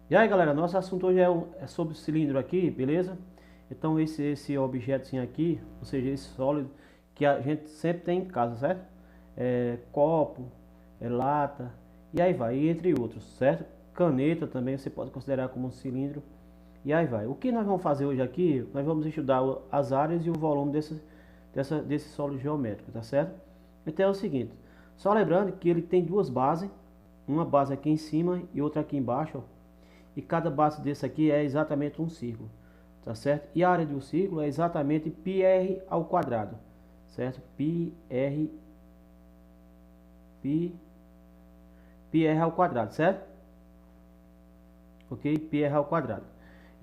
E aí galera, nosso assunto hoje é sobre o cilindro aqui, beleza? Então esse objeto aqui, ou seja, esse sólido que a gente sempre tem em casa, certo? Copo, lata, e aí vai, e entre outros, certo? Caneta também você pode considerar como um cilindro, e aí vai. O que nós vamos fazer hoje aqui, nós vamos estudar as áreas e o volume desse sólido geométrico, tá certo? Então é o seguinte, só lembrando que ele tem duas bases, uma base aqui em cima e outra aqui embaixo, ó. E cada base desse aqui é exatamente um círculo, tá certo? E a área do círculo é exatamente πr ao quadrado, certo? πr ao quadrado, certo? Ok? πr ao quadrado.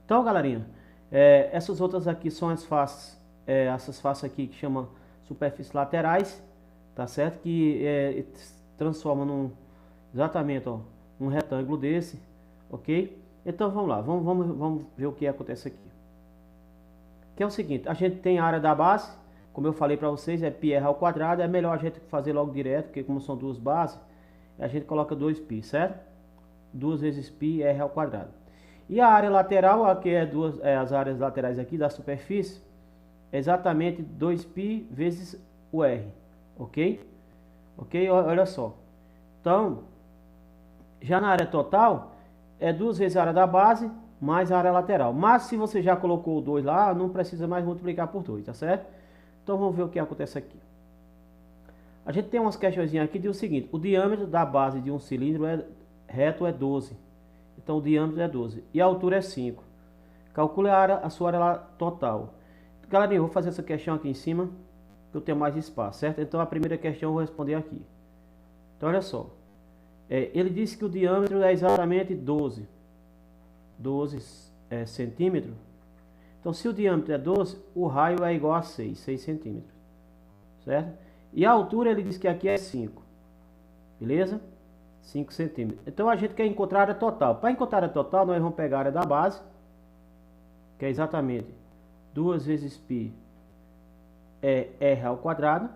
Então, galerinha, essas outras aqui são as faces, essas faces aqui que chama superfícies laterais, tá certo? Que transforma exatamente, ó, um retângulo desse, ok? Então vamos lá, vamos ver o que acontece aqui. Que é o seguinte, a gente tem a área da base, como eu falei para vocês, é πr ao quadrado, é melhor a gente fazer logo direto, porque como são duas bases, a gente coloca 2π, certo? 2 vezes πr ao quadrado. E a área lateral, aqui as áreas laterais aqui da superfície, é exatamente 2π vezes o r, ok? Ok? Olha só. Então, já na área total, é 2 vezes a área da base, mais a área lateral. Mas se você já colocou o 2 lá, não precisa mais multiplicar por 2, tá certo? Então vamos ver o que acontece aqui. A gente tem umas questõezinhas aqui que diz o seguinte, o diâmetro da base de um cilindro reto é 12. Então o diâmetro é 12 e a altura é 5. Calcule a sua área total. Galerinha, eu vou fazer essa questão aqui em cima, que eu tenho mais espaço, certo? Então a primeira questão eu vou responder aqui. Então olha só. Ele disse que o diâmetro é exatamente 12 centímetros. Então se o diâmetro é 12, o raio é igual a 6 centímetros, certo? E a altura ele disse que aqui é 5, beleza? 5 centímetros. Então a gente quer encontrar a área total. Para encontrar a área total, nós vamos pegar a área da base, que é exatamente 2 vezes π é r ao quadrado,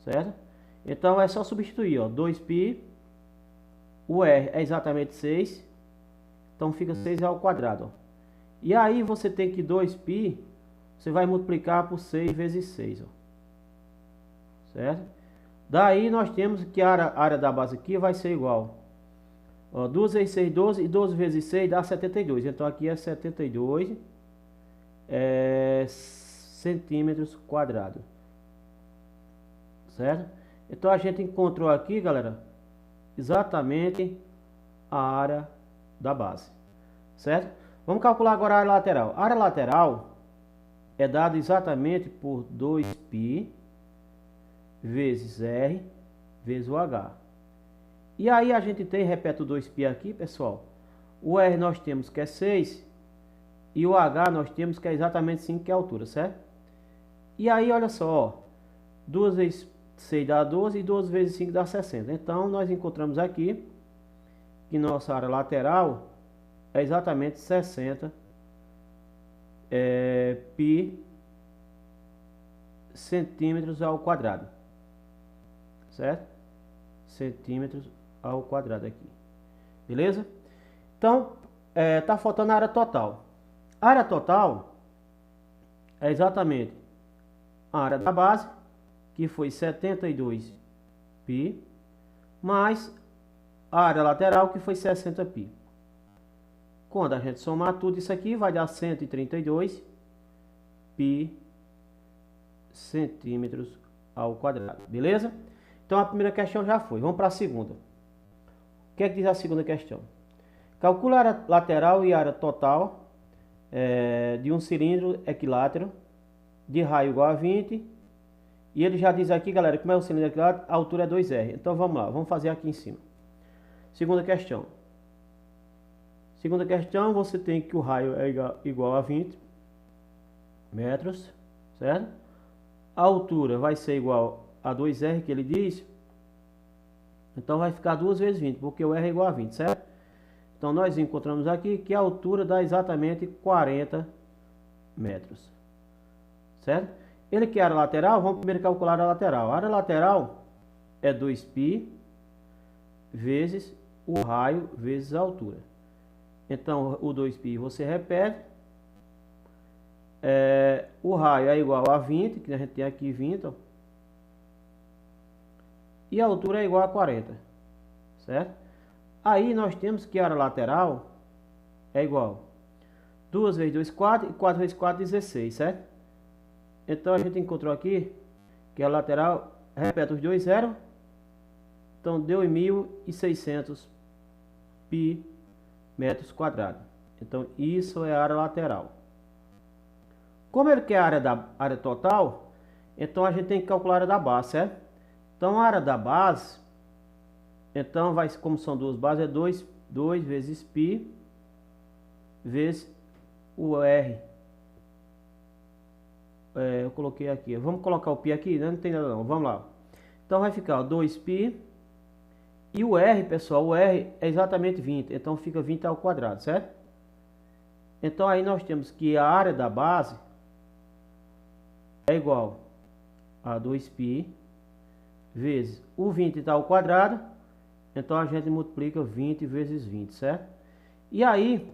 certo? Então é só substituir, ó, 2π, o r é exatamente 6, então fica 6 ao quadrado, ó. E aí você tem que 2π, você vai multiplicar por 6 vezes 6, ó, certo? Daí nós temos que a área da base aqui vai ser igual, ó, 2 vezes 6, 12, e 12 vezes 6 dá 72. Então aqui é 72 centímetros quadrados, certo? Então a gente encontrou aqui, galera, exatamente a área da base, certo? Vamos calcular agora a área lateral. A área lateral é dada exatamente por 2π vezes r vezes o h. E aí a gente tem, repete o 2π aqui, pessoal. O r nós temos que é 6 e o h nós temos que é exatamente 5, que é a altura, certo? E aí olha só, ó, 2 vezes 6 dá 12 e 12 vezes 5 dá 60. Então nós encontramos aqui que nossa área lateral é exatamente 60 π centímetros ao quadrado, certo? Centímetros ao quadrado aqui, beleza? Então tá faltando a área total. A área total é exatamente a área da base, que foi 72 π, mais a área lateral, que foi 60 π. Quando a gente somar tudo isso aqui, vai dar 132 π centímetros ao quadrado, beleza? Então a primeira questão já foi. Vamos para a segunda. O que é que diz a segunda questão? Calcule a área lateral e a área total de um cilindro equilátero de raio igual a 20. E ele já diz aqui, galera, como é o cilindro equilátero, a altura é 2r. Então vamos lá, vamos fazer aqui em cima. Segunda questão. Segunda questão, você tem que o raio é igual a 20 metros, certo? A altura vai ser igual a 2r, que ele diz. Então vai ficar 2 vezes 20, porque o r é igual a 20, certo? Então nós encontramos aqui que a altura dá exatamente 40 metros, certo? Ele quer a área lateral, vamos primeiro calcular a área lateral. A área lateral é 2π vezes o raio vezes a altura. Então o 2π você repete. O raio é igual a 20, que a gente tem aqui 20, ó. E a altura é igual a 40, certo? Aí nós temos que a área lateral é igual 2 vezes 2, 4, e 4 vezes 4, 16, certo? Então a gente encontrou aqui que a lateral, repete os dois zeros, então deu em 1.600 pi metros quadrados. Então isso é a área lateral. Como ele quer a área total, então a gente tem que calcular a área da base, certo? Então a área da base, então vai, como são duas bases, é 2 vezes π vezes o R. Eu coloquei aqui. Vamos colocar o π aqui? Não tem nada não. Vamos lá. Então vai ficar 2π. E o R, pessoal, o R é exatamente 20. Então fica 20 ao quadrado, certo? Então aí nós temos que a área da base é igual a 2π vezes o 20 ao quadrado. Então a gente multiplica 20 vezes 20, certo? E aí,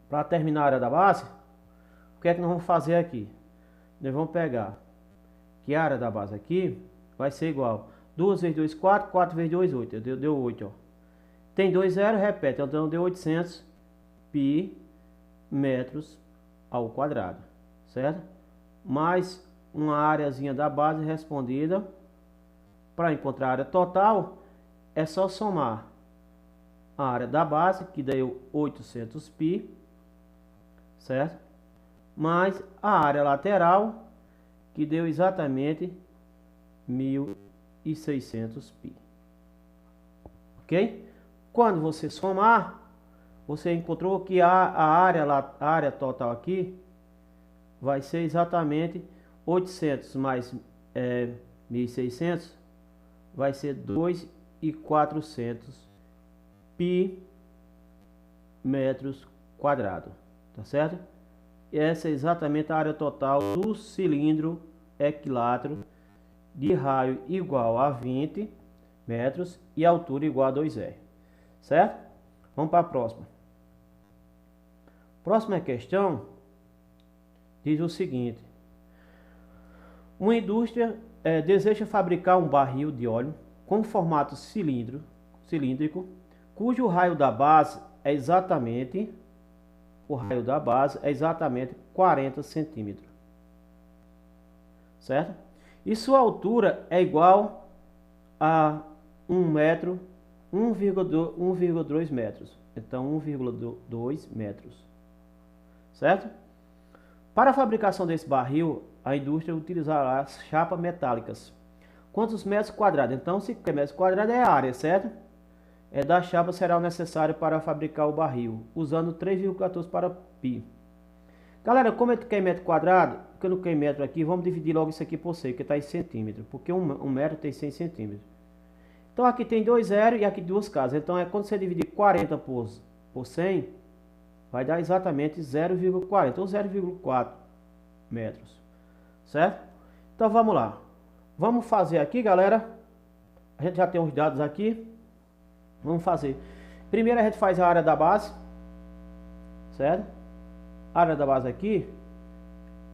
para terminar a área da base, o que é que nós vamos fazer aqui? Nós vamos pegar que a área da base aqui vai ser igual 2 vezes 2, 4, 4 vezes 2, 8. Deu 8, ó. Tem 2 zeros, repete, então deu 800 pi metros ao quadrado, certo? Mais uma areazinha da base respondida. Para encontrar a área total, é só somar a área da base, que deu 800 pi, certo? Mais a área lateral, que deu exatamente 1.600 pi. Ok? Quando você somar, você encontrou que a área total aqui vai ser exatamente 800 mais 1.600, vai ser 2.400 pi metros quadrados, tá certo? E essa é exatamente a área total do cilindro equilátero de raio igual a 20 metros e altura igual a 2R, certo? Vamos para a próxima. Próxima questão diz o seguinte: uma indústria deseja fabricar um barril de óleo com formato cilíndrico, cujo raio da base é exatamente 40 centímetros, certo? E sua altura é igual a 1 metro, 1,2 metros. Então 1,2 metros, certo? Para a fabricação desse barril, a indústria utilizará chapas metálicas. Quantos metros quadrados? Então, se metros quadrados é a área, certo? Da chapa será necessário para fabricar o barril, usando 3,14 para π. Galera, como é que quer metro quadrado? Porque eu não quero metro aqui, vamos dividir logo isso aqui por 100, que está em centímetros. Porque um metro tem 100 centímetros. Então aqui tem 2 zeros e aqui 2 casas. Então quando você dividir 40 por 100, vai dar exatamente 0,40 ou 0,4 metros, certo? Então vamos lá. Vamos fazer aqui, galera. A gente já tem os dados aqui. Vamos fazer. Primeiro a gente faz a área da base, certo? A área da base aqui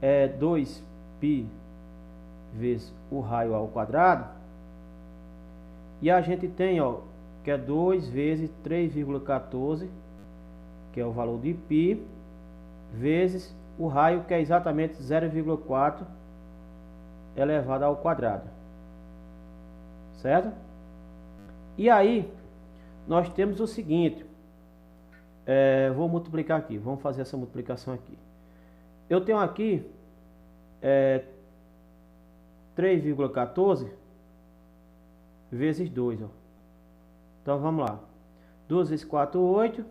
é 2π vezes o raio ao quadrado. E a gente tem, ó, que é 2 vezes 3,14, que é o valor de π, vezes o raio, que é exatamente 0,4 elevado ao quadrado, certo? E aí nós temos o seguinte, vou multiplicar aqui, vamos fazer essa multiplicação aqui. Eu tenho aqui 3,14 vezes 2, ó. Então vamos lá, 2 vezes 4, 8,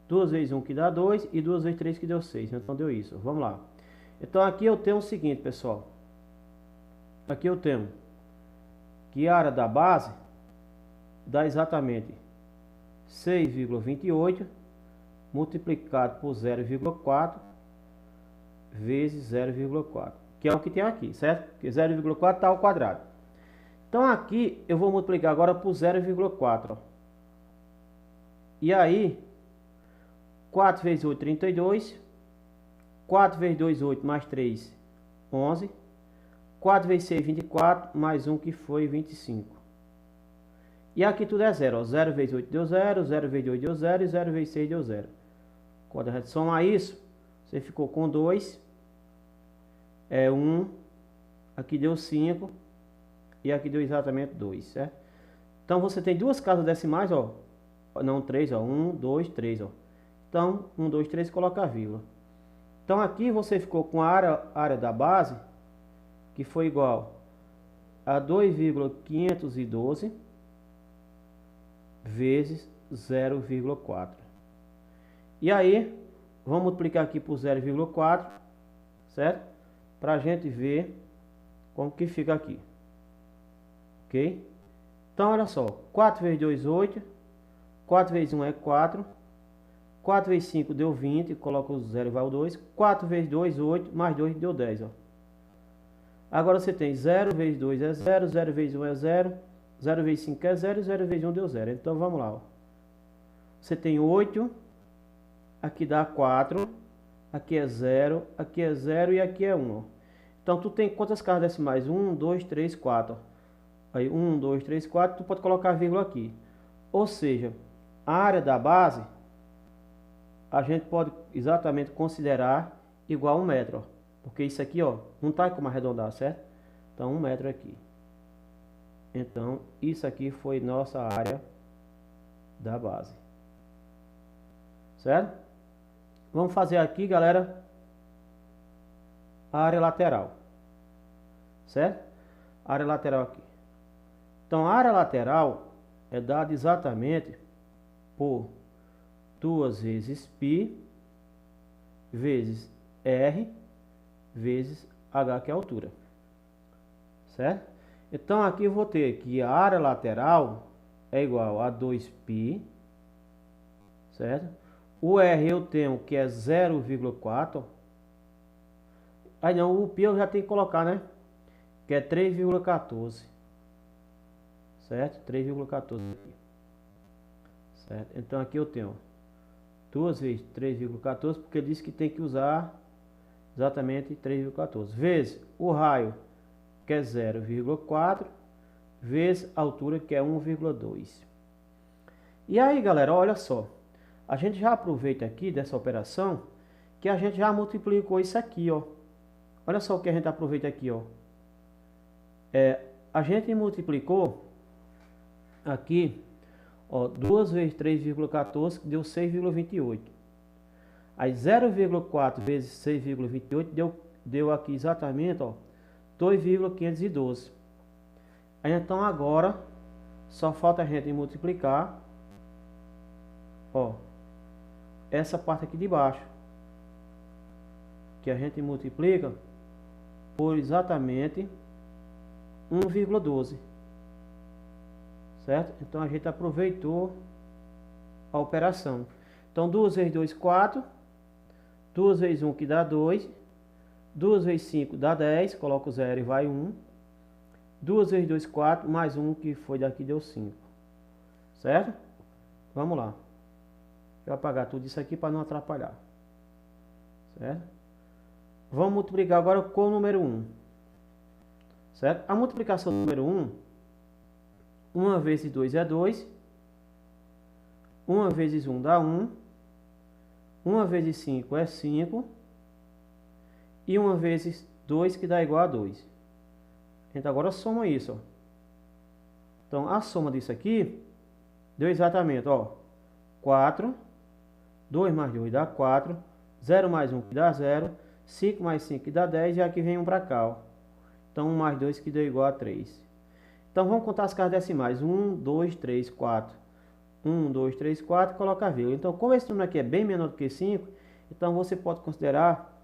2 vezes 1 que dá 2 e 2 vezes 3 que deu 6, então deu isso, vamos lá. Então aqui eu tenho o seguinte, pessoal, aqui eu tenho que a área da base dá exatamente 6,28 multiplicado por 0,4 vezes 0,4, que é o que tem aqui, certo? Porque 0,4 está ao quadrado. Então aqui eu vou multiplicar agora por 0,4. E aí 4 vezes 8, 32. 4 vezes 2, 8, mais 3, 11. 4 vezes 6, 24, mais 1 que foi 25. E aqui tudo é zero, ó. 0 vezes 8 deu 0, 0 vezes 2 deu 0 e 0 vezes 6 deu 0. Quando a gente somar isso, você ficou com 2, é 1, aqui deu 5 e aqui deu exatamente 2, certo? Então você tem duas casas decimais, ó, não 3, ó, 1, 2, 3, ó. Então 1, 2, 3, coloca a vírgula. Então aqui você ficou com a área da base, que foi igual a 2,512 vezes 0,4. E aí, vamos multiplicar aqui por 0,4, certo? Para a gente ver como que fica aqui. Ok? Então, olha só. 4 vezes 2, 8. 4 vezes 1 é 4. 4 vezes 5 deu 20. Coloca o 0 e vai o 2. 4 vezes 2, 8. Mais 2 deu 10, ó. Agora você tem 0 vezes 2 é 0. 0 vezes 1 é 0. 0 vezes 5 é 0. 0 vezes 1 deu 0. Então, vamos lá, ó. Você tem 8. Aqui dá 4. Aqui é 0. Aqui é 0 e aqui é 1, ó. Então, tu tem quantas casas decimais? 1, 2, 3, 4, ó. Aí 1, 2, 3, 4, tu pode colocar vírgula aqui. Ou seja, a área da base, a gente pode exatamente considerar igual a 1 metro, ó. Porque isso aqui, ó, não tá como arredondar, certo? Então 1 metro aqui. Então isso aqui foi nossa área da base. Certo? Vamos fazer aqui, galera, a área lateral. Certo? A área lateral aqui. Então, a área lateral é dada exatamente por 2 vezes π vezes r vezes h, que é a altura. Certo? Então, aqui eu vou ter que a área lateral é igual a 2π, certo? O r eu tenho que é 0,4. Aí não, o π eu já tenho que colocar, né? Que é 3,14. Certo? 3,14 aqui. Certo? Então aqui eu tenho 2 vezes 3,14, porque diz que tem que usar exatamente 3,14. Vezes o raio, que é 0,4, vezes a altura, que é 1,2. E aí, galera, olha só. A gente já aproveita aqui dessa operação, que a gente já multiplicou isso aqui, ó. Olha só o que a gente aproveita aqui, ó. A gente multiplicou aqui, ó, 2 vezes 3,14, que deu 6,28. Aí 0,4 vezes 6,28 deu aqui exatamente, ó, 2,512. Aí então agora só falta a gente multiplicar, ó, essa parte aqui de baixo, que a gente multiplica por exatamente 1,12. Certo? Então a gente aproveitou a operação. Então 2 vezes 2, 4. 2 vezes 1 que dá 2. 2 vezes 5 dá 10. Coloca o 0 e vai 1. 2 vezes 2, 4. Mais 1 que foi daqui deu 5. Certo? Vamos lá. Deixa eu apagar tudo isso aqui para não atrapalhar. Certo? Vamos multiplicar agora com o número 1. Certo? A multiplicação do número 1... 1 vezes 2 é 2. 1 vezes 1 dá 1. 1 vezes 5 é 5. E 1 vezes 2 que dá igual a 2. Então agora soma isso, ó. Então a soma disso aqui deu exatamente, ó, 4. 2 mais 2 dá 4. 0 mais 1 que dá 0. 5 mais 5 que dá 10. E aqui vem 1 para cá, ó. Então 1 mais 2 que deu igual a 3. Então vamos contar as casas decimais. 1, 2, 3, 4. 1, 2, 3, 4, coloca a vírgula. Então, como esse número aqui é bem menor do que 5, então você pode considerar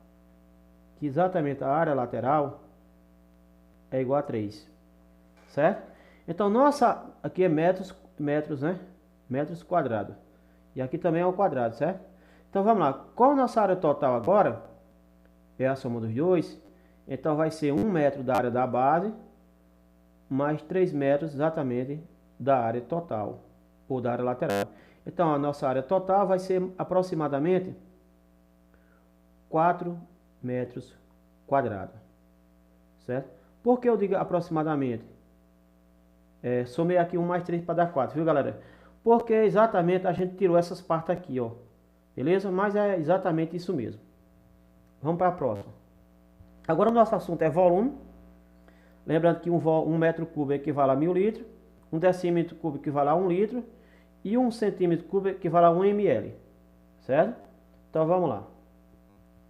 que exatamente a área lateral é igual a 3. Certo? Então, nossa, aqui é metros, né? Metros quadrados. E aqui também é ao quadrado, certo? Então, vamos lá. Qual a nossa área total agora? É a soma dos dois. Então, vai ser 1 metro da área da base mais 3 metros exatamente da área total, ou da área lateral. Então a nossa área total vai ser aproximadamente 4 metros quadrados, certo? Por que eu digo aproximadamente? Somei aqui 1 mais 3 para dar 4, viu, galera? Porque exatamente a gente tirou essas partes aqui, ó. Beleza? Mas é exatamente isso mesmo. Vamos para a próxima. Agora o nosso assunto é volume. Lembrando que um metro cúbico equivale a 1000 litros. Um decímetro cúbico equivale a 1 litro. E um centímetro cúbico equivale a 1 ml. Certo? Então vamos lá.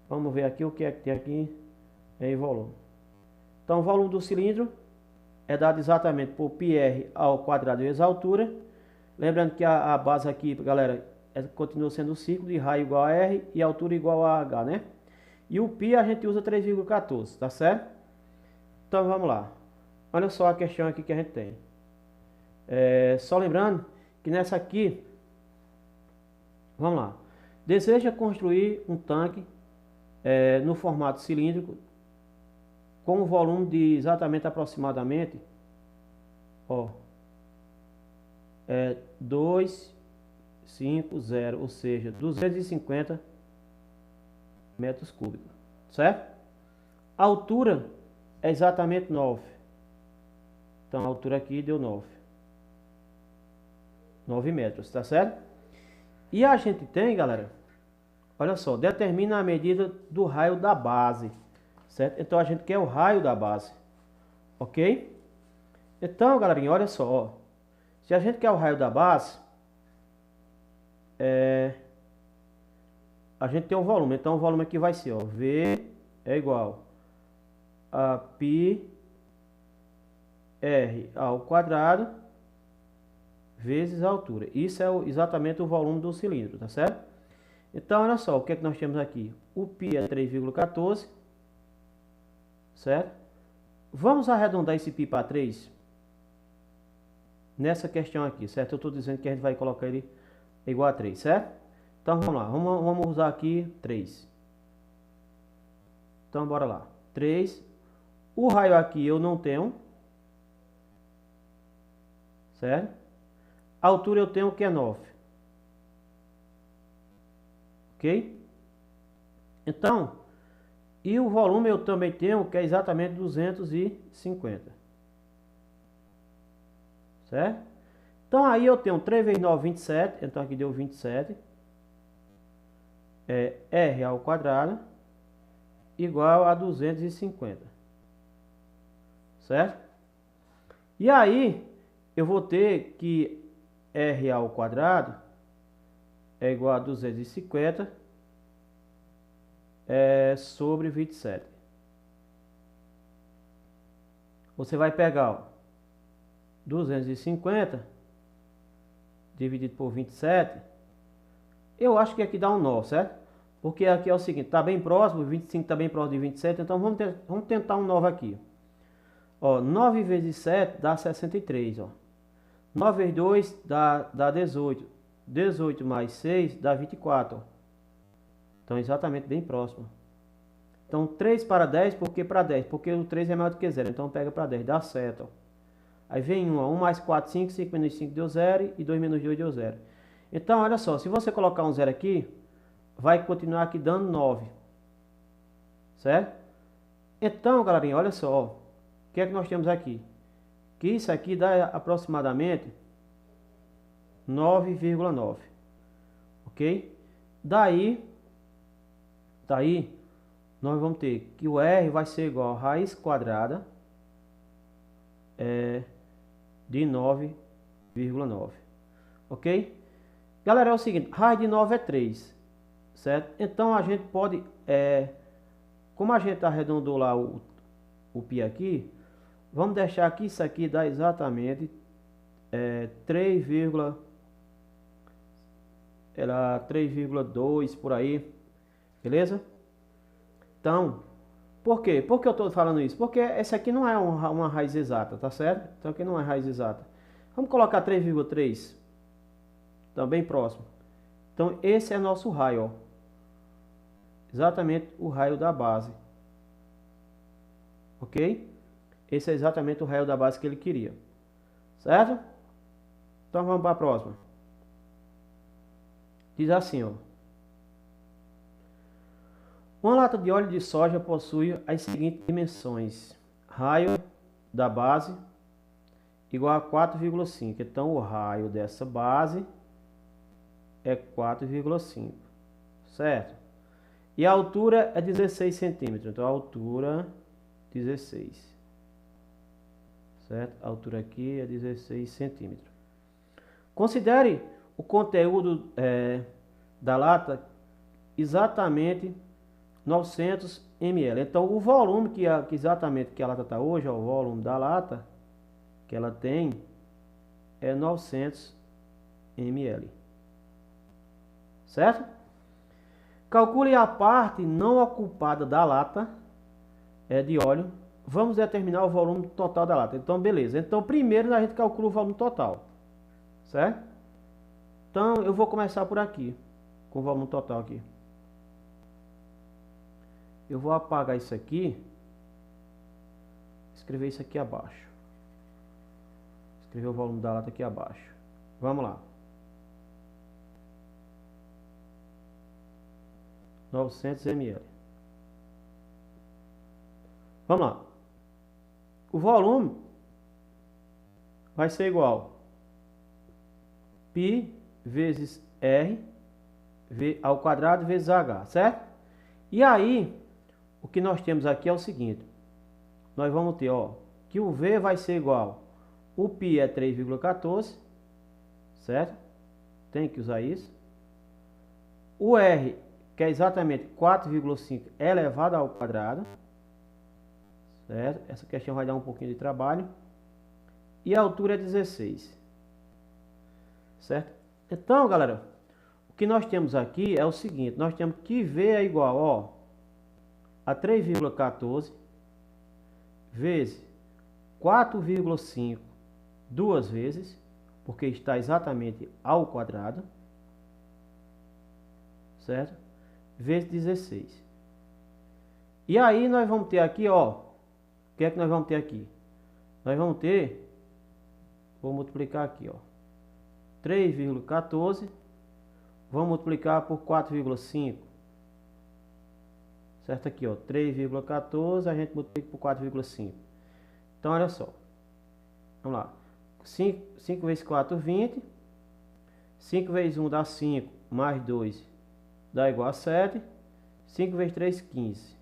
Vamos ver aqui o que é que tem aqui em volume. Então o volume do cilindro é dado exatamente por πr ao quadrado vezes a altura. Lembrando que a base aqui, galera, continua sendo o ciclo de raio igual a R e altura igual a H, né? E o π a gente usa 3,14, tá certo? Então vamos lá. Olha só a questão aqui que a gente tem. Só lembrando que nessa aqui, vamos lá. Deseja construir um tanque no formato cilíndrico com um volume de exatamente aproximadamente 250, ou seja, 250 metros cúbicos, certo? A altura é exatamente 9. Então a altura aqui deu 9 metros, tá certo? E a gente tem, galera, olha só, determina a medida do raio da base, certo? Então a gente quer o raio da base, ok? Então, galerinha, olha só, ó. Se a gente quer o raio da base, a gente tem um volume. Então o volume aqui vai ser, ó, V é igual a πr ao quadrado vezes a altura. Isso é exatamente o volume do cilindro, tá certo? Então olha só, o que é que nós temos aqui? O π é 3,14, certo? Vamos arredondar esse π para 3 nessa questão aqui, certo? Eu estou dizendo que a gente vai colocar ele igual a 3, certo? Então vamos lá, vamos usar aqui 3. Então bora lá. 3. O raio aqui eu não tenho, certo? A altura eu tenho que é 9. Ok? Então, e o volume eu também tenho que é exatamente 250. Certo? Então aí eu tenho 3 vezes 9, 27. Então aqui deu 27. R ao quadrado igual a 250. Certo? E aí eu vou ter que R ao quadrado é igual a 250 sobre 27. Você vai pegar, ó, 250 dividido por 27. Eu acho que aqui dá um nó, certo? Porque aqui é o seguinte, está bem próximo, 25 está bem próximo de 27, então vamos tentar um 9 aqui. Ó, 9 vezes 7 dá 63, ó. 9 vezes 2 dá 18. 18 mais 6 dá 24, ó. Então exatamente bem próximo. Então 3 para 10, por que para 10? Porque o 3 é maior do que 0, então pega para 10, dá certo, ó. Aí vem 1, ó, 1 mais 4, 5, 5 menos 5 deu 0 e 2 menos 2 deu 0. Então olha só, se você colocar um 0 aqui, vai continuar aqui dando 9. Certo? Então, galerinha, olha só, ó, o que é que nós temos aqui? Que isso aqui dá aproximadamente 9,9. Ok? Daí nós vamos ter que o R vai ser igual a raiz quadrada de 9,9. Ok? Galera, é o seguinte, raiz de 9 é 3. Certo? Então a gente pode, como a gente arredondou lá o π aqui, vamos deixar aqui, isso aqui dá exatamente 3,2 por aí, beleza? Então, por quê? Por que eu estou falando isso? Porque essa aqui não é uma raiz exata, tá certo? Então aqui não é raiz exata. Vamos colocar 3,3, também próximo. Então esse é nosso raio, ó. Exatamente o raio da base. Ok? Esse é exatamente o raio da base que ele queria. Certo? Então vamos para a próxima. Diz assim, ó. Uma lata de óleo de soja possui as seguintes dimensões. Raio da base igual a 4,5. Então, o raio dessa base é 4,5. Certo? E a altura é 16 centímetros. Então, a altura 16. Certo? A altura aqui é 16 centímetros. Considere o conteúdo da lata exatamente 900 ml. Então, o volume que exatamente que a lata está hoje, ó, o volume da lata que ela tem é 900 ml. Certo? Calcule a parte não ocupada da lata de óleo. Vamos determinar o volume total da lata. Então, beleza. Então, primeiro a gente calcula o volume total. Certo? Então, eu vou começar por aqui, com o volume total aqui. Eu vou apagar isso aqui, escrever isso aqui abaixo. Escrever o volume da lata aqui abaixo. Vamos lá. 900 ml. Vamos lá. O volume vai ser igual π vezes R ao quadrado vezes H, certo? E aí, o que nós temos aqui é o seguinte. Nós vamos ter, ó, que o V vai ser igual. O π é 3,14, certo? Tem que usar isso. O R, que é exatamente 4,5 elevado ao quadrado, certo? Essa questão vai dar um pouquinho de trabalho. E a altura é 16, certo? Então, galera, o que nós temos aqui é o seguinte. Nós temos que V é igual, ó, a 3,14 vezes 4,5 duas vezes, porque está exatamente ao quadrado, certo? Vezes 16. E aí nós vamos ter aqui, ó, o que é que nós vamos ter aqui? Nós vamos ter, vou multiplicar aqui, ó, 3,14, vamos multiplicar por 4,5, certo? Aqui, ó, 3,14, a gente multiplica por 4,5. Então, olha só, vamos lá, 5 vezes 4, 20, 5 vezes 1 dá 5, mais 2 dá igual a 7, 5 vezes 3, 15,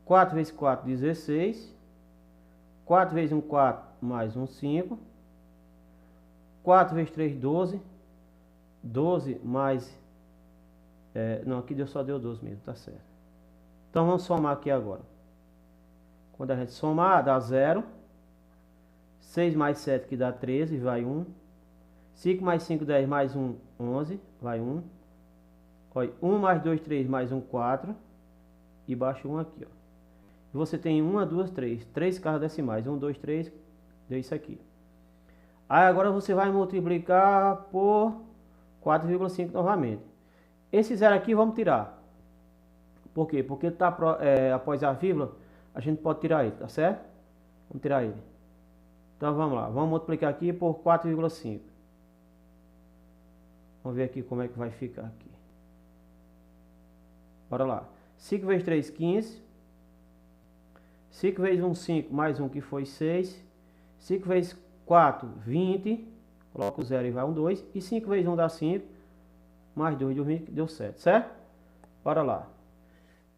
4 vezes 4, 16, 4 vezes 1, 4, mais 1, 5, 4 vezes 3, 12, 12 mais, não, aqui só deu 12 mesmo, tá certo. Então vamos somar aqui agora. Quando a gente somar, dá 0, 6 mais 7 que dá 13, vai 1, 5 mais 5, 10, mais 1, 11, vai 1, olha, 1 mais 2, 3, mais 1, 4, e baixa 1 aqui, ó. E você tem 1, 2, 3, 3 casas decimais, 1, 2, 3, deu isso aqui. Aí agora você vai multiplicar por 4,5 novamente. Esse zero aqui vamos tirar. Por quê? Porque tá, após a vírgula, a gente pode tirar ele, tá certo? Vamos tirar ele. Então vamos lá, vamos multiplicar aqui por 4,5. Vamos ver aqui como é que vai ficar aqui. Bora lá. 5 vezes 3, 15. 5 vezes 1, 5, mais 1 que foi 6. 5 vezes 4, 20. Coloca o 0 e vai 1, 2. E 5 vezes 1 dá 5. Mais 2 deu 20, deu 7, certo? Bora lá.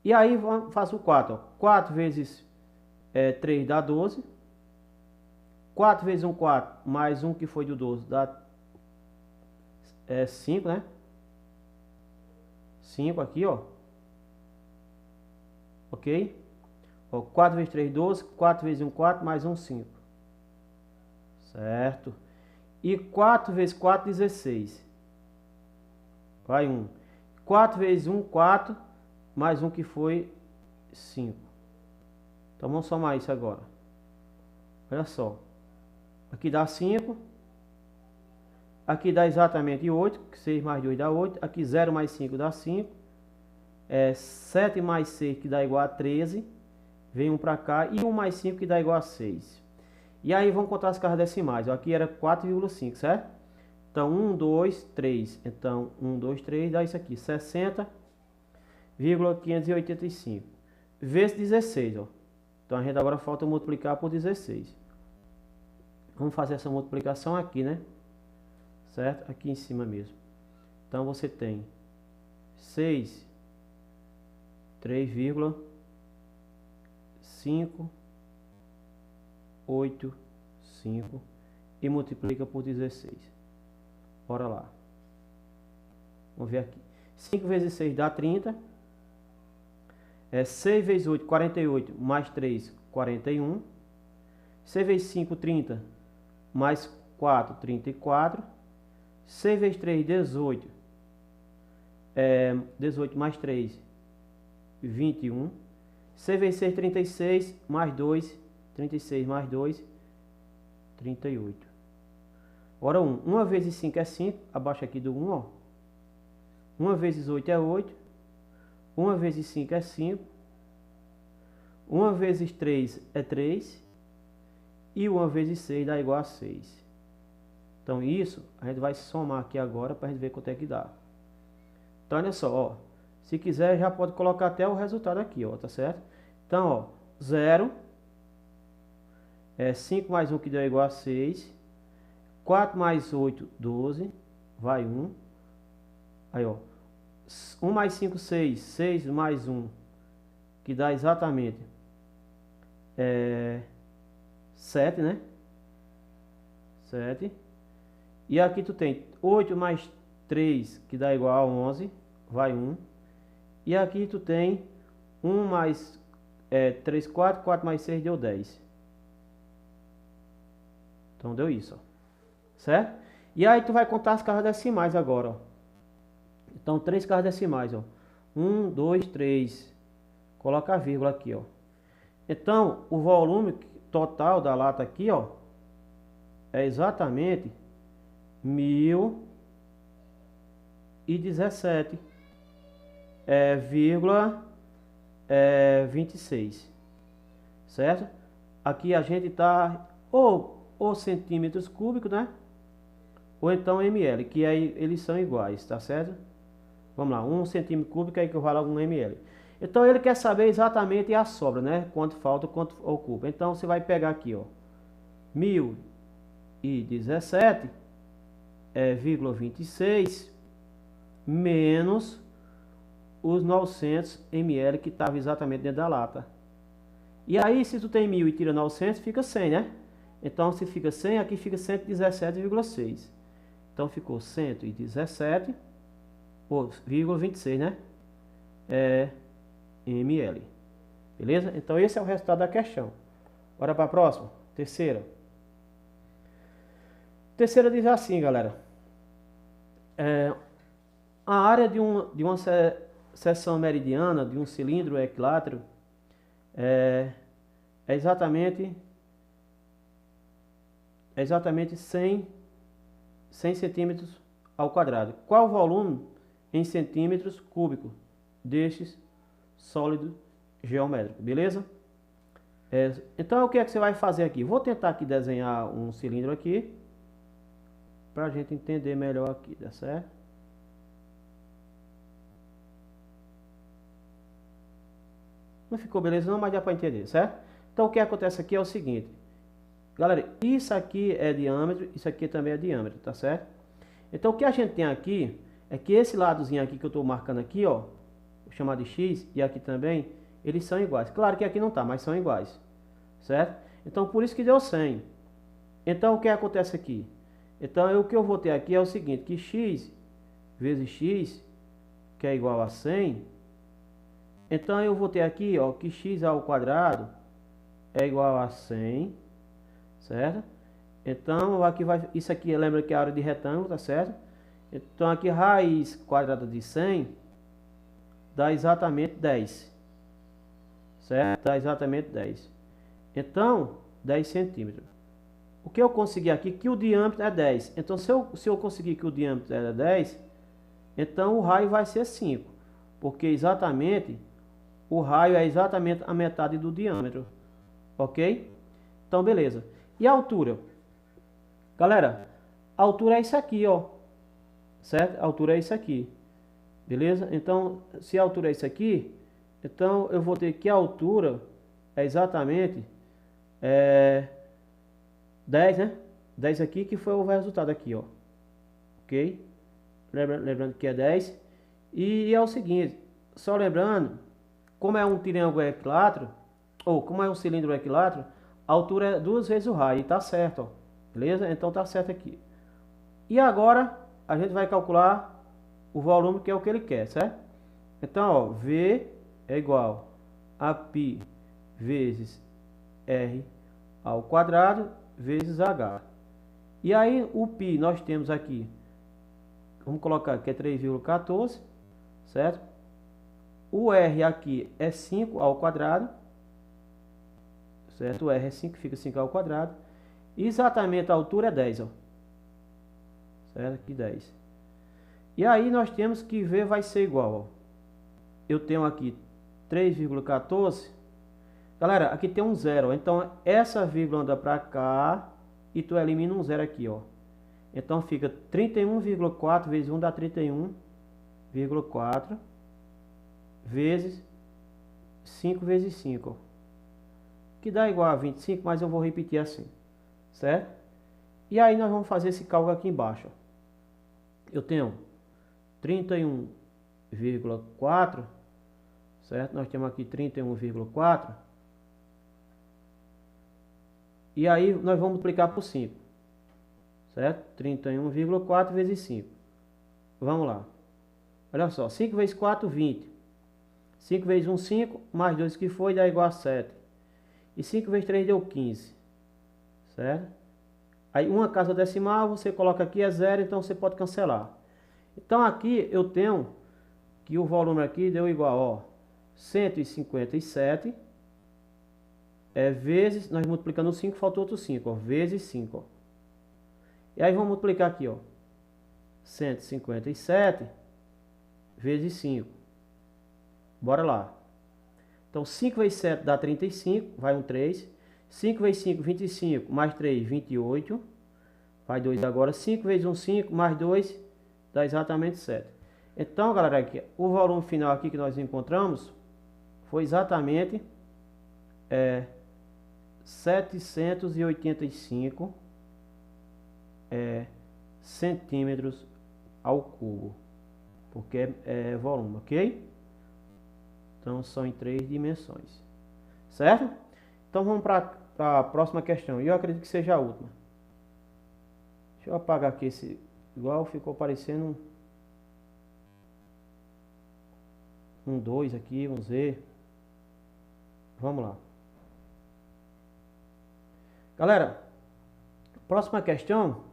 E aí faço o 4. Ó. 4 vezes 3 dá 12. 4 vezes 1, 4. Mais 1 que foi do 12 dá 5, né? 5 aqui, ó. Ok? Ó, 4 vezes 3, 12. 4 vezes 1, 4. Mais 1, 5. Certo? E 4 vezes 4, 16. Vai 1. 4 vezes 1, 4. Mais 1 que foi 5. Então vamos somar isso agora. Olha só. Aqui dá 5. Aqui dá exatamente 8. 6 mais 2 dá 8. Aqui 0 mais 5 dá 5. 7 mais 6 que dá igual a 13. Vem 1 para cá. E 1 mais 5 que dá igual a 6. E aí vamos contar as casas decimais. Aqui era 4,5, certo? Então, 1, 2, 3. Então, 1, 2, 3 dá isso aqui, 60,585. Vezes 16, ó. Então, a gente agora falta multiplicar por 16. Vamos fazer essa multiplicação aqui, né? Certo? Aqui em cima mesmo. Então, você tem 6, 3,585 e multiplica por 16. Bora lá. Vamos ver aqui. 5 vezes 6 dá 30. 6 vezes 8, 48. Mais 3, 41. 6 vezes 5, 30. Mais 4, 34. 6 vezes 3, 18. 18 mais 3, 21. 6 vezes 6, 36. Mais 2, 36 mais 2, 38. Agora 1. 1 vezes 5 é 5. Abaixo aqui do 1, ó. 1 vezes 8 é 8. 1 vezes 5 é 5. 1 vezes 3 é 3. E 1 vezes 6 dá igual a 6. Então isso a gente vai somar aqui agora para a gente ver quanto é que dá. Então olha só, ó. Se quiser já pode colocar até o resultado aqui, ó, tá certo? Então, ó, 0. 5 mais 1 que deu igual a 6. 4 mais 8, 12. Vai 1. Aí, ó. 1 mais 5, 6. 6 mais 1. Que dá exatamente 7, né? 7. E aqui tu tem 8 mais 3, que dá igual a 11. Vai 1. E aqui tu tem 1 mais 3, 4. 4 mais 6 deu 10. Então deu isso, ó. Certo? E aí tu vai contar as casas decimais agora, ó. Então 3 casas decimais, ó. 1, 2, 3. Coloca a vírgula aqui, ó. Então o volume total da lata aqui, ó, é exatamente 1017,26, certo? Aqui a gente tá ou centímetros cúbicos, né? Ou então ml, que aí eles são iguais, tá certo? Vamos lá, 1 centímetro cúbico é equivale a 1 ml. Então ele quer saber exatamente a sobra, né? Quanto falta, quanto ocupa. Então você vai pegar aqui, ó, 1017,26 menos os 900 ml que estava exatamente dentro da lata. E aí, se tu tem 1000 e tira 900, fica 100, né? Então, se fica 100, aqui fica 117,6. Então, ficou 117,26, né? ml. Beleza? Então, esse é o resultado da questão. Bora para a próxima. Terceira. Terceira diz assim, galera. A área de uma seção meridiana de um cilindro equilátero é exatamente 100 centímetros ao quadrado. Qual o volume em centímetros cúbicos destes sólido geométrico? Beleza? Então o que é que você vai fazer aqui? Vou tentar aqui desenhar um cilindro aqui para a gente entender melhor aqui, tá certo? Não ficou beleza não, mas dá para entender, certo? Então o que acontece aqui é o seguinte, galera, isso aqui é diâmetro, isso aqui também é diâmetro, tá certo? Então o que a gente tem aqui é que esse ladozinho aqui que eu estou marcando aqui, ó, vou chamar de X, e aqui também, eles são iguais. Claro que aqui não tá, mas são iguais, certo? Então por isso que deu 100. Então o que acontece aqui? Então o que eu vou ter aqui é o seguinte, que X vezes X, que é igual a 100, então eu vou ter aqui, ó, que X ao quadrado é igual a 100, certo? Então aqui vai, isso aqui lembra que é a área de retângulo, tá certo? Então aqui raiz quadrada de 100 dá exatamente 10, certo? Dá exatamente 10. Então 10 centímetros. O que eu consegui aqui que o diâmetro é 10. Então se eu conseguir que o diâmetro é 10, então o raio vai ser 5, porque exatamente o raio é exatamente a metade do diâmetro, ok? Então beleza. E a altura? Galera, a altura é isso aqui, ó. Certo? A altura é isso aqui. Beleza? Então, se a altura é isso aqui, então eu vou ter que a altura é exatamente 10, né? 10 aqui, que foi o resultado aqui, ó. Ok? Lembrando que é 10. E é o seguinte, só lembrando, como é um triângulo equilátero, ou como é um cilindro equilátero, a altura é 2 vezes o raio, e tá certo, ó. Beleza? Então tá certo aqui. E agora a gente vai calcular o volume, que é o que ele quer, certo? Então, ó, V é igual a π vezes R ao quadrado vezes H. E aí o π nós temos aqui, vamos colocar que é 3,14, certo? O R aqui é 5 ao quadrado, certo? O R é 5, fica 5 ao quadrado. E exatamente a altura é 10, ó. Certo? Aqui 10. E aí nós temos que V vai ser igual, ó. Eu tenho aqui 3,14. Galera, aqui tem um zero. Então essa vírgula anda para cá e tu elimina um zero aqui, ó. Então fica 31,4 vezes 1 dá 31,4 vezes 5 vezes 5, ó. Que dá igual a 25, mas eu vou repetir assim, certo? E aí nós vamos fazer esse cálculo aqui embaixo, ó. Eu tenho 31,4, certo? Nós temos aqui 31,4. E aí nós vamos multiplicar por 5, certo? 31,4 vezes 5. Vamos lá. Olha só, 5 vezes 4, 20. 5 vezes 1, 5, mais 2 que foi, dá igual a 7. E 5 vezes 3 deu 15, certo? Aí uma casa decimal, você coloca aqui é 0, então você pode cancelar. Então aqui eu tenho que o volume aqui deu igual, ó, 157 vezes, nós multiplicando 5, faltou outro 5, ó, vezes 5, ó. E aí vamos multiplicar aqui, ó, 157 vezes 5. Bora lá. Então 5 vezes 7 dá 35, vai um 3. 5 vezes 5, 25, mais 3, 28. Vai 2 agora. 5 vezes 1, 5, mais 2, dá exatamente 7. Então, galera, aqui, o volume final aqui que nós encontramos foi exatamente 785 centímetros ao cubo, porque é volume, ok? Então são em 3 dimensões, certo? Então vamos para a próxima questão, e eu acredito que seja a última. Deixa eu apagar aqui esse, igual ficou parecendo um 2 aqui, um Z. Vamos lá. Galera, próxima questão,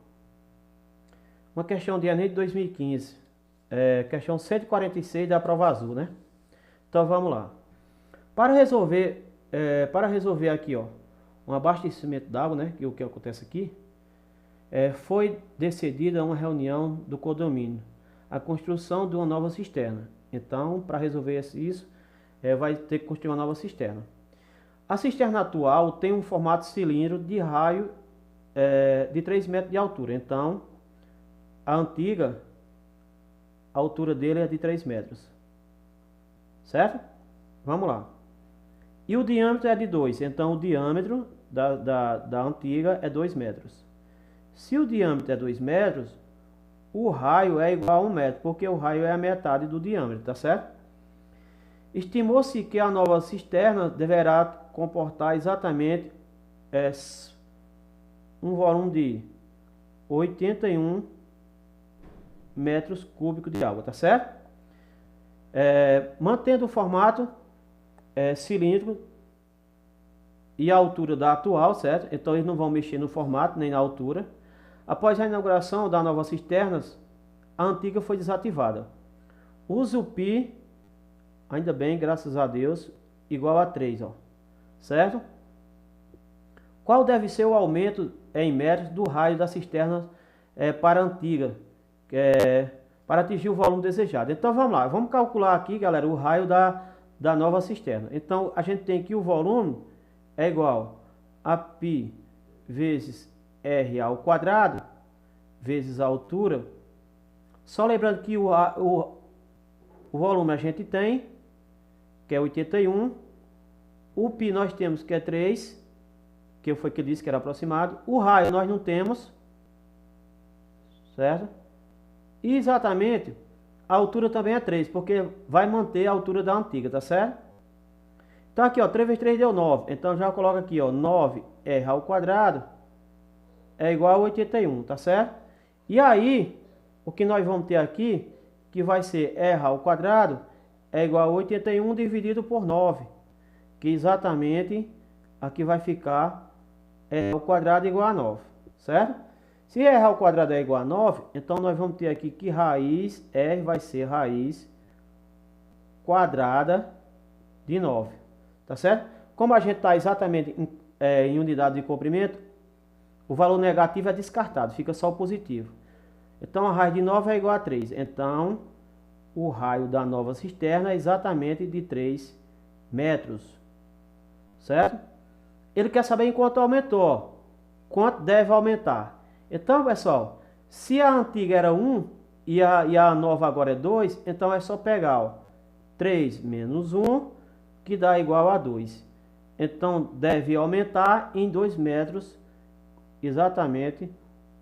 uma questão de Enem de 2015, questão 146 da prova azul, né? Então vamos lá. Para resolver aqui, ó, um abastecimento d'água, né? Que é o que acontece aqui, foi decidida uma reunião do condomínio, a construção de uma nova cisterna. Então, para resolver isso, vai ter que construir uma nova cisterna. A cisterna atual tem um formato cilindro de raio de 3 metros de altura. Então, a antiga, a altura dele é de 3 metros. Certo? Vamos lá. E o diâmetro é de 2. Então, o diâmetro da antiga é 2 metros. Se o diâmetro é 2 metros, o raio é igual a 1 metro, porque o raio é a metade do diâmetro, tá certo? Estimou-se que a nova cisterna deverá comportar exatamente um volume de 81 metros cúbicos de água, tá certo? Mantendo o formato cilíndrico e a altura da atual, certo? Então eles não vão mexer no formato nem na altura. Após a inauguração da nova cisterna, a antiga foi desativada. Use o π, ainda bem, graças a Deus, igual a 3, ó, certo? Qual deve ser o aumento em metros do raio da cisterna para a antiga, para atingir o volume desejado? Então vamos lá, vamos calcular aqui, galera, o raio da nova cisterna. Então a gente tem que o volume é igual a π vezes R ao quadrado vezes a altura. Só lembrando que o volume a gente tem, que é 81. O π nós temos que é 3, que foi que eu disse que era aproximado. O raio nós não temos, certo? E exatamente a altura também é 3, porque vai manter a altura da antiga, tá certo? Então aqui, ó, 3 vezes 3 deu 9. Então já coloca aqui, ó, 9r ao quadrado é igual a 81, tá certo? E aí, o que nós vamos ter aqui, que vai ser r ao quadrado é igual a 81 dividido por 9, que exatamente aqui vai ficar r ao quadrado igual a 9, certo? Se r ao quadrado é igual a 9, então nós vamos ter aqui que raiz r vai ser raiz quadrada de 9, tá certo? Como a gente está exatamente em unidade de comprimento, o valor negativo é descartado, fica só o positivo. Então a raiz de 9 é igual a 3. Então o raio da nova cisterna é exatamente de 3 metros, certo? Ele quer saber em quanto aumentou, ó. Quanto deve aumentar. Então, pessoal, se a antiga era 1 e a nova agora é 2, então é só pegar, ó, 3 menos 1, que dá igual a 2. Então deve aumentar em 2 metros exatamente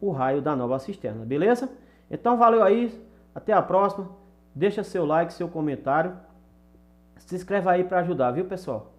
o raio da nova cisterna, beleza? Então valeu aí, até a próxima. Deixa seu like, seu comentário. Se inscreva aí para ajudar, viu, pessoal?